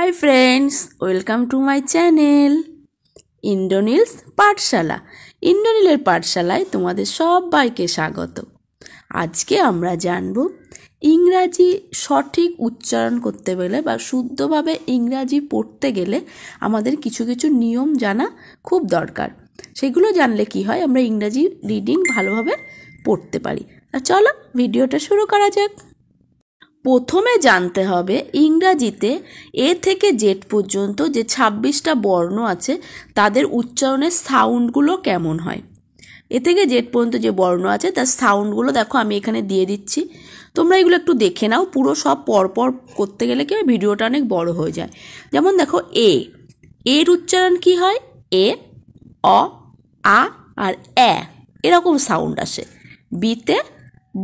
High friends, welcome to my channel Indranil's Pathshala. ইন্দ্রনীলের পাঠশালায় তোমাদের সবাইকে স্বাগত। আজকে আমরা জানব ইংরাজি সঠিক উচ্চারণ করতে গেলে বা শুদ্ধভাবে ইংরাজি পড়তে গেলে আমাদের কিছু কিছু নিয়ম জানা খুব দরকার। সেগুলো জানলে কি হয়, আমরা ইংরাজি রিডিং ভালোভাবে পড়তে পারি। আর চলো ভিডিওটা শুরু করা যাক। প্রথমে জানতে হবে ইংরাজিতে এ থেকে জেড পর্যন্ত যে 26টা বর্ণ আছে তাদের উচ্চারণের সাউন্ডগুলো কেমন হয়। এ থেকে জেড পর্যন্ত যে বর্ণ আছে তার সাউন্ডগুলো দেখো আমি এখানে দিয়ে দিচ্ছি, তোমরা এগুলো একটু দেখে নাও। পুরো সব পরপর করতে গেলে কি ভিডিওটা অনেক বড় হয়ে যায়। যেমন দেখো এর উচ্চারণ কি হয়, এ, অ, আ আর এ এরকম সাউন্ড আসে। বিতে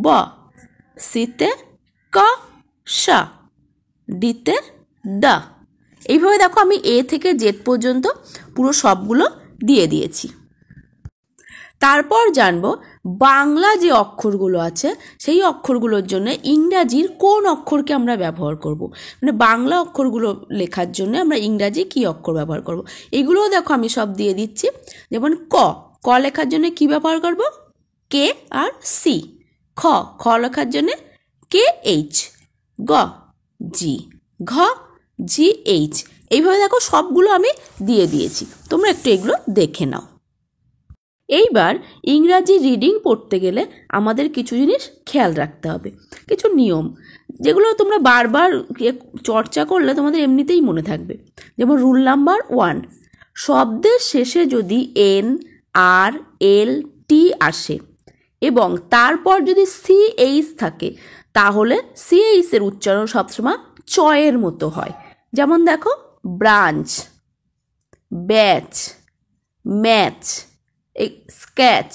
ব, সিতে ক, সা, ডিতে ডা। এইভাবে দেখো আমি এ থেকে জেড পর্যন্ত পুরো সবগুলো দিয়ে দিয়েছি। তারপর জানবো বাংলা যে অক্ষরগুলো আছে সেই অক্ষরগুলোর জন্য ইংরাজির কোন অক্ষরকে আমরা ব্যবহার করব, মানে বাংলা অক্ষরগুলো লেখার জন্য আমরা ইংরাজি কি অক্ষর ব্যবহার করব। এগুলোও দেখো আমি সব দিয়ে দিচ্ছি। যেমন ক লেখার জন্য কি ব্যবহার করব, কে আর সি। খ লেখার জন্য কে এইচ, গ জি, ঘ জি এইচ। এইভাবে দেখো সবগুলো আমি দিয়ে দিয়েছি, তোমরা একটু এগুলো দেখে নাও। এইবার ইংরাজি রিডিং পড়তে গেলে আমাদের কিছু জিনিস খেয়াল রাখতে হবে, কিছু নিয়ম যেগুলো তোমরা বারবার চর্চা করলে তোমাদের এমনিতেই মনে থাকবে। যেমন রুল নাম্বার 1, শব্দের শেষে যদি এন, আর, এল, টি আসে এবং তারপর যদি সিএইচ থাকে তাহলে সিএইচ এর উচ্চারণ সবসময় চয়ের মতো হয়। যেমন দেখো ব্রাঞ্চ, ব্যাচ, ম্যাচ, স্ক্যাচ,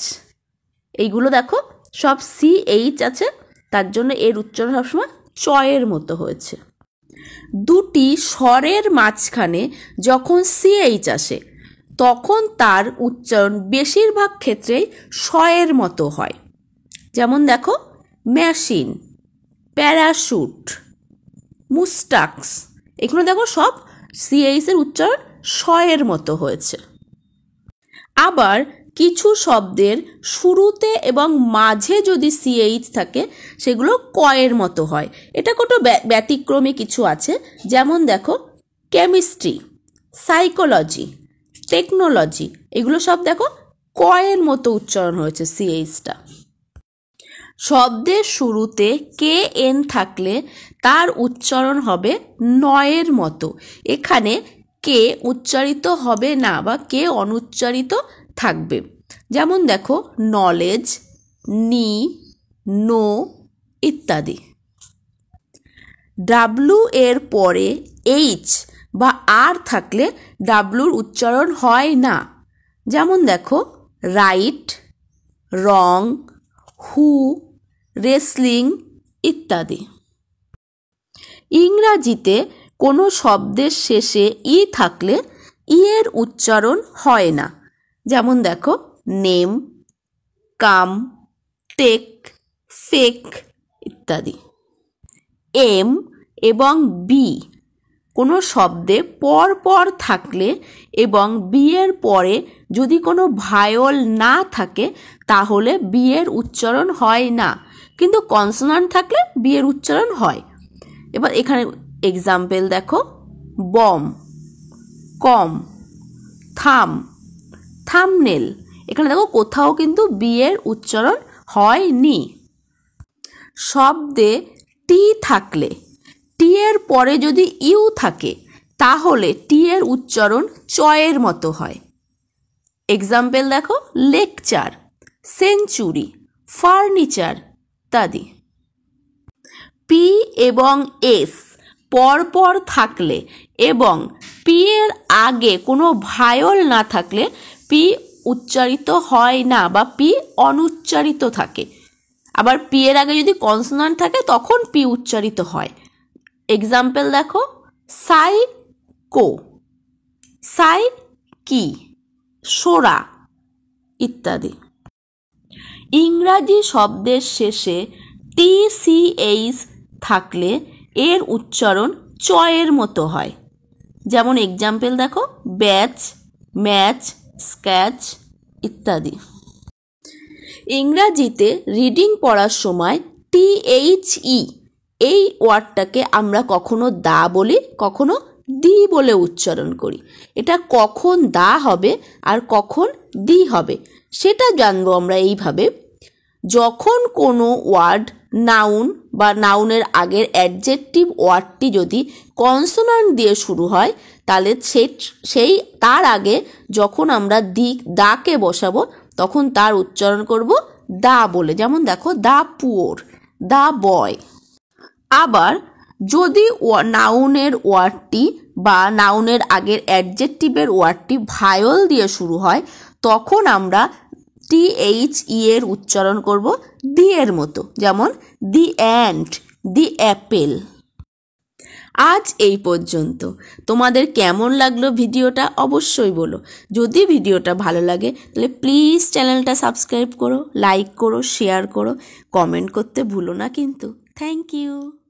এইগুলো দেখো সব সিএইচ আছে, তার জন্য এর উচ্চারণ সবসময় চয়ের মতো হয়েছে। দুটি স্বরের মাঝখানে যখন সিএইচ আসে তখন তার উচ্চারণ বেশিরভাগ ক্ষেত্রেই শয়ের মতো হয়। যেমন দেখো মেশিন, প্যারাশুট, মুস্টাক্স, এগুলো দেখো সব সিএইচ এর উচ্চারণ শয়ের মতো হয়েছে। আবার কিছু শব্দের শুরুতে এবং মাঝে যদি সিএইচ থাকে সেগুলো কয়ের মতো হয়। এটা কোনো ব্যতিক্রমী কিছু আছে। যেমন দেখো কেমিস্ট্রি, সাইকোলজি, টেকনোলজি, এগুলো সব দেখো কয়ের মতো উচ্চারণ হয়েছে সিএইচটা। শব্দের শুরুতে কে এন থাকলে তার উচ্চারণ হবে নয়ের মতো। এখানে কে উচ্চারিত হবে না বা কে অনুচ্চারিত থাকবে। যেমন দেখো নলেজ, নি, নো ইত্যাদি। ডাব্লু এর পরে এইচ বা আর থাকলে ডাব্লুর উচ্চারণ হয় না। যেমন দেখো রাইট, রং, হু, রেসলিং ইত্যাদি। ইংরাজিতে কোনো শব্দের শেষে ই থাকলে ই এর উচ্চারণ হয় না। যেমন দেখো নেম, কাম, টেক, ফেক ইত্যাদি। এম এবং বি কোনো শব্দে পর পর থাকলে এবং বি এর পরে যদি কোনো ভায়োল না থাকে তাহলে বি এর উচ্চারণ হয় না, কিন্তু কনসোনান্ট থাকলে বি এর উচ্চারণ হয়। এবার এখানে এক্সাম্পল দেখো বম, কম, থাম, থামনেল, এখানে দেখো কোথাও কিন্তু বি এর উচ্চারণ হয়নি। শব্দে টি থাকলে টি এর পরে যদি ইউ থাকে তাহলে টি এর উচ্চারণ চয়ের মতো হয়। এক্সাম্পল দেখো লেকচার, সেঞ্চুরি, ফার্নিচার ইত্যাদি। পি এবং এস পরপর থাকলে এবং পি এর আগে কোনো ভায়োল না থাকলে পি উচ্চারিত হয় না বা পি অনুচ্চারিত থাকে। আবার পি এর আগে যদি কনসোনান্ট থাকে তখন পি উচ্চারিত হয়। এক্সাম্পল দেখো সাইকো, সাইকি, সোরা ইত্যাদি। ইংরাজি শব্দের শেষে টিসিএইচ থাকলে এর উচ্চারণ চয়ের মতো হয়। যেমন এক্সাম্পল দেখো, ব্যাচ, ম্যাচ, স্ক্যাচ ইত্যাদি। ইংরাজিতে রিডিং পড়ার সময় THE এই ওয়ার্ডটাকে আমরা কখনো দা বলি, কখনো দি বলে উচ্চারণ করি। এটা কখন দা হবে আর কখন দি হবে সেটা জানবো আমরা এইভাবে। যখন কোনো ওয়ার্ড নাউন বা নাউনের আগের অ্যাডজেক্টিভ ওয়ার্ডটি যদি কনসোনান্ট দিয়ে শুরু হয়, তাহলে সেই তার আগে যখন আমরা দাকে বসাবো তখন তার উচ্চারণ করব দা বলে। যেমন দেখো, দা পুয়োর, দা বয়। আবার যদি নাউনের ওয়ার্ডটি বা নাউনের আগের অ্যাডজেক্টিভের ওয়ার্ডটি ভায়োল দিয়ে শুরু হয়, তখন আমরা THE এর উচ্চারণ করব দি এর মতো। যেমন দি অ্যান্ট, দি অ্যাপেল। আজ এই পর্যন্ত। তোমাদের কেমন লাগলো ভিডিওটা অবশ্যই বলো। যদি ভিডিওটা ভালো লাগে তাহলে প্লিজ চ্যানেলটা সাবস্ক্রাইব করো, লাইক করো, শেয়ার করো, কমেন্ট করতে ভুলো না কিন্তু। Thank you.